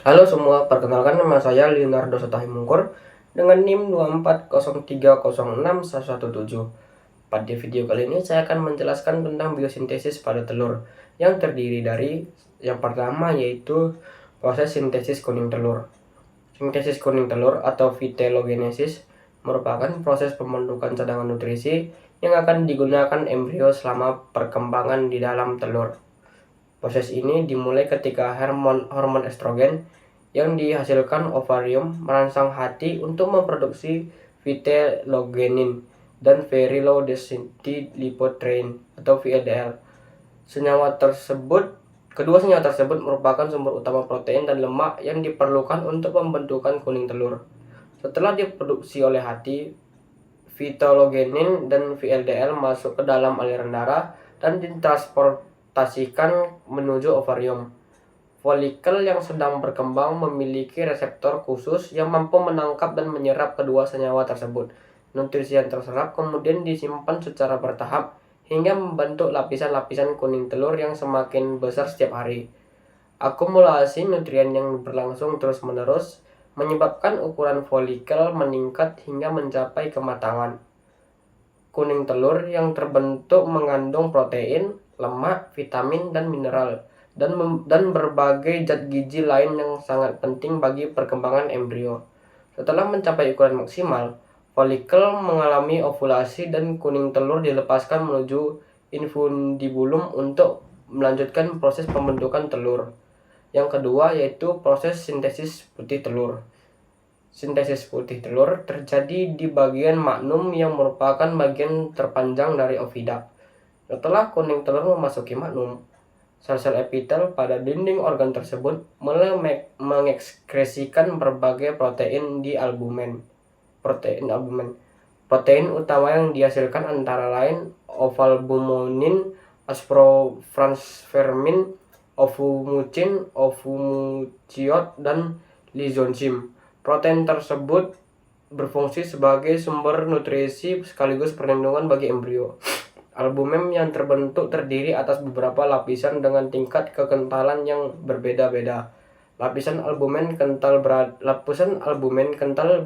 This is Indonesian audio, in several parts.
Halo semua, perkenalkan nama saya Leonardo Sotahimungkur dengan NIM 240306117. Pada video kali ini saya akan menjelaskan tentang biosintesis pada telur yang terdiri dari yang pertama yaitu proses sintesis kuning telur. Sintesis kuning telur atau vitelogenesis merupakan proses pembentukan cadangan nutrisi yang akan digunakan embrio selama perkembangan di dalam telur. Proses ini dimulai ketika hormon estrogen yang dihasilkan ovarium merangsang hati untuk memproduksi vitellogenin dan virilodensity-lipoprotein atau VLDL. Kedua senyawa tersebut merupakan sumber utama protein dan lemak yang diperlukan untuk pembentukan kuning telur. Setelah diproduksi oleh hati, vitellogenin dan VLDL masuk ke dalam aliran darah dan ditransportasikan menuju ovarium. Folikel yang sedang berkembang memiliki reseptor khusus yang mampu menangkap dan menyerap kedua senyawa tersebut. Nutrisi yang terserap kemudian disimpan secara bertahap hingga membentuk lapisan-lapisan kuning telur yang semakin besar setiap hari. Akumulasi nutrien yang berlangsung terus-menerus menyebabkan ukuran folikel meningkat hingga mencapai kematangan. Kuning telur yang terbentuk mengandung protein, lemak, vitamin, dan mineral, dan berbagai zat gizi lain yang sangat penting bagi perkembangan embrio. Setelah mencapai ukuran maksimal, folikel mengalami ovulasi dan kuning telur dilepaskan menuju infundibulum untuk melanjutkan proses pembentukan telur. Yang kedua yaitu proses sintesis putih telur. Sintesis putih telur terjadi di bagian magnum yang merupakan bagian terpanjang dari ovida. Setelah kuning telur memasuki magnum, sel-sel epitel pada dinding organ tersebut mulai mengekskresikan berbagai protein albumen. Protein utama yang dihasilkan antara lain ovalbumin, asparagine, ovumucin, ovumuciot, dan lizozim. Protein tersebut berfungsi sebagai sumber nutrisi sekaligus perlindungan bagi embrio. Albumen yang terbentuk terdiri atas beberapa lapisan dengan tingkat kekentalan yang berbeda-beda. Lapisan albumen kental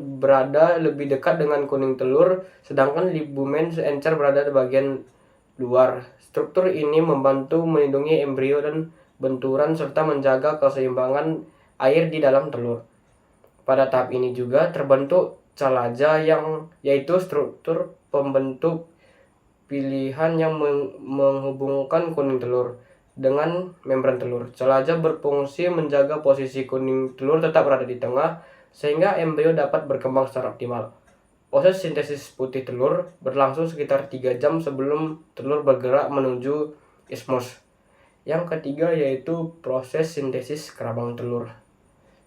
berada lebih dekat dengan kuning telur, sedangkan albumen encer berada di bagian luar. Struktur ini membantu melindungi embrio dan benturan serta menjaga keseimbangan air di dalam telur. Pada tahap ini juga terbentuk calaja yaitu struktur pembentuk pilihan yang menghubungkan kuning telur dengan membran telur. Calaja berfungsi menjaga posisi kuning telur tetap berada di tengah sehingga embrio dapat berkembang secara optimal. Proses sintesis putih telur berlangsung sekitar 3 jam sebelum telur bergerak menuju ismos. Yang ketiga yaitu proses sintesis kerabang telur.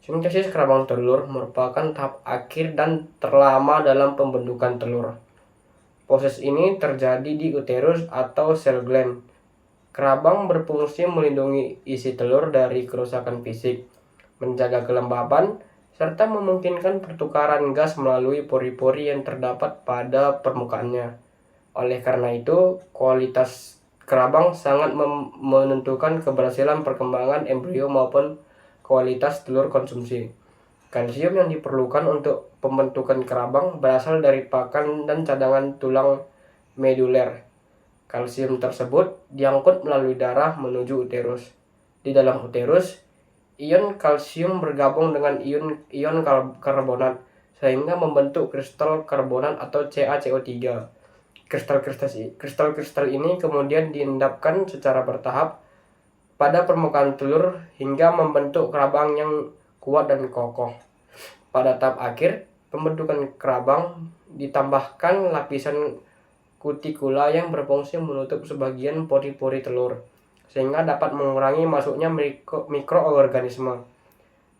Sintesis kerabang telur merupakan tahap akhir dan terlama dalam pembentukan telur. Proses ini terjadi di uterus atau sel gland. Kerabang berfungsi melindungi isi telur dari kerusakan fisik, menjaga kelembaban, serta memungkinkan pertukaran gas melalui pori-pori yang terdapat pada permukaannya. Oleh karena itu, kualitas kerabang sangat menentukan keberhasilan perkembangan embrio maupun kualitas telur konsumsi. Kalsium yang diperlukan untuk pembentukan kerabang berasal dari pakan dan cadangan tulang meduler. Kalsium tersebut diangkut melalui darah menuju uterus. Di dalam uterus, ion kalsium bergabung dengan ion karbonat sehingga membentuk kristal karbonat atau CaCO3. Kristal ini kemudian diendapkan secara bertahap pada permukaan telur hingga membentuk kerabang yang kuat dan kokoh. Pada tahap akhir pembentukan kerabang ditambahkan lapisan kutikula yang berfungsi menutup sebagian pori-pori telur sehingga dapat mengurangi masuknya mikroorganisme.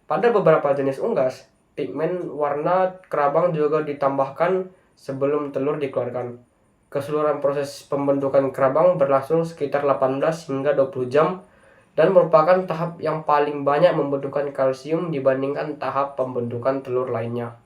Pada beberapa jenis unggas, pigmen warna kerabang juga ditambahkan sebelum telur dikeluarkan. Keseluruhan proses pembentukan kerabang berlangsung sekitar 18 hingga 20 jam dan merupakan tahap yang paling banyak membutuhkan kalsium dibandingkan tahap pembentukan telur lainnya.